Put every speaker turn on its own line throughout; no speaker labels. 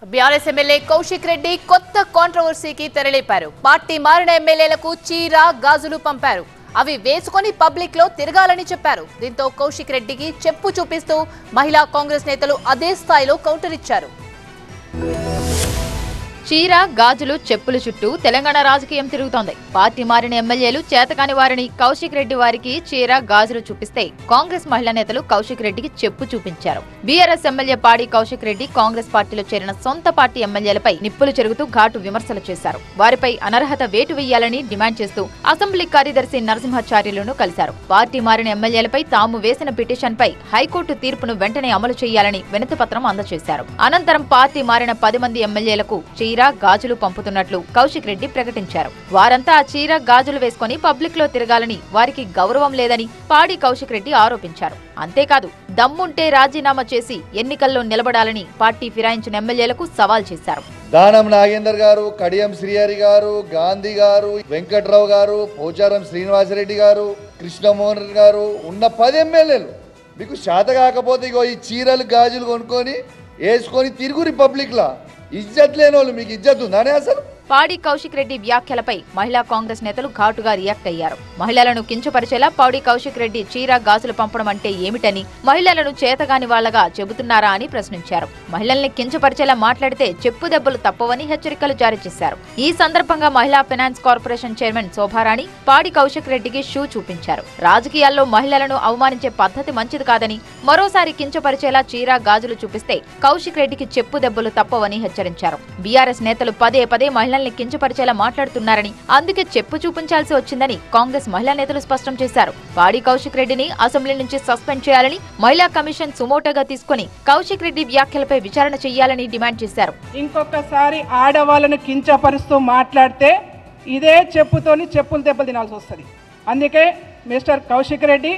BRS MLA Kaushik Reddy కొత్త కాంట్రవర్సీకి తెరలేపారు. Party మారిన ఎమ్మెల్యేలకు చీర గాజులు పంపారు. అవి వేసుకొని పబ్లిక్ లో తిరగాలని చెప్పారు. దీంతో కౌశిక్ రెడ్డికి చెప్పు చూపిస్తూ మహిళా కాంగ్రెస్ నేతలు అదే స్థాయిలో కౌంటర్ ఇచ్చారు. చీర గాజులు చెప్పుల చుట్టూ తెలంగాణ రాజకీయం తిరుగుతోంది. పార్టీ మారిన ఎమ్మెల్యేలు చేతకాని వారిని కౌశిక్ రెడ్డి వారికి చీర గాజులు చూపిస్తే కాంగ్రెస్ మహిళా నేతలు కౌశిక్ రెడ్డికి చెప్పు చూపించారు. బీఆర్ఎస్ ఎమ్మెల్యే పాడి కౌశిక్ రెడ్డి కాంగ్రెస్ పార్టీలో చేరిన సొంత పార్టీ ఎమ్మెల్యేలపై నిప్పులు చెరుగుతూ ఘాటు విమర్శలు చేశారు. వారిపై అనర్హత వేటు వేయాలని డిమాండ్ చేస్తూ అసెంబ్లీ కార్యదర్శి నరసింహాచార్యులను కలిశారు. పార్టీ మారిన ఎమ్మెల్యేలపై తాము వేసిన పిటిషన్ పై హైకోర్టు తీర్పును వెంటనే అమలు చేయాలని వినతిపత్రం అందజేశారు. అనంతరం పార్టీ మారిన 10 మంది ఎమ్మెల్యేలకు చీర గాజులు పంపుతున్నట్లు కౌశిక్ రెడ్డి ప్రకటించారు. వారంతా ఆ చీర గాజులు వేసుకుని పబ్లిక్ లో తిరగాలని, వారికి గౌరవం లేదని పాడి కౌశిక్ రెడ్డి ఆరోపించారు. అంతేకాదు, దమ్ముంటే రాజీనామా చేసి ఎన్నికల్లో నిలబడాలని పార్టీ ఫిరాయించిన ఎమ్మెల్యేలకు సవాల్ చేశారు.
దానం నాగేందర్ గారు, కడియం శ్రీహరి గారు, గాంధీ గారు, వెంకట్రావు గారు, పోచారం శ్రీనివాసరెడ్డి గారు, కృష్ణమోహన్ గారు ఉన్న 10 ఎమ్మెల్యేలు మీకు శాత కాకపోతే ఇగో ఈ చీరలు గాజులు కొనుక్కొని వేసుకొని తిరుగురి పబ్లిక్ లా. ఇజ్జత్ లేని వాళ్ళు మీకు ఇజ్జత్ ఉందానే అసలు?
పాడి కౌశిక్ రెడ్డి వ్యాఖ్యలపై మహిళా కాంగ్రెస్ నేతలు ఘాటుగా రియాక్ట్ అయ్యారు. మహిళలను కించపరిచేలా పాడి కౌశిక్ రెడ్డి చీర గాజులు పంపడం అంటే ఏమిటని, మహిళలను చేతగాని వాళ్లగా చెబుతున్నారా అని ప్రశ్నించారు. మహిళల్ని కించపరిచేలా మాట్లాడితే చెప్పు దెబ్బలు తప్పవని హెచ్చరికలు జారీ చేశారు. ఈ సందర్భంగా మహిళా ఫైనాన్స్ కార్పొరేషన్ చైర్మన్ శోభారాణి పాడి కౌశిక్ రెడ్డికి షూ చూపించారు. రాజకీయాల్లో మహిళలను అవమానించే పద్ధతి మంచిది కాదని, మరోసారి కించపరిచేలా చీర గాజులు చూపిస్తే కౌశిక్ రెడ్డికి చెప్పు దెబ్బలు తప్పవని హెచ్చరించారు. బీఆర్ఎస్ నేతలు పదే పదే మహిళల్ని కించపరిచేలా మాట్లాడుతున్నారని, అందుకే చెప్పు చూపించాల్సి వచ్చిందని కాంగ్రెస్ మహిళా నేతలు స్పష్టం చేశారు. పాడి కౌశిక్ రెడ్డిని అసెంబ్లీ నుంచి సస్పెండ్ చేయాలని మహిళా కమిషన్ సుమోటోగా తీసుకుని కౌశిక్ రెడ్డి వ్యాఖ్యలపై విచారణ చేయాలని డిమాండ్ చేశారు.
ఇంకొకసారి ఆడవాళ్ళను కించపరుస్తూ మాట్లాడితే ఇదే చెప్పుతోని చెప్పులు దెబ్బలు తినాల్సి వస్తుంది. అందుకే మిస్టర్ కౌశిక్ రెడ్డి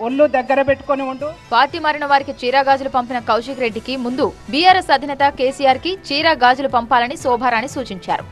ఒళ్ళు దగ్గర పెట్టుకుని ఉండు.
పార్టీ మారిన వారికి చీర గాజులు పంపిన కౌశిక్ రెడ్డికి ముందు బీఆర్ఎస్ అధినేత కేసీఆర్ కి చీర గాజులు పంపాలని శోభారాణి సూచించారు.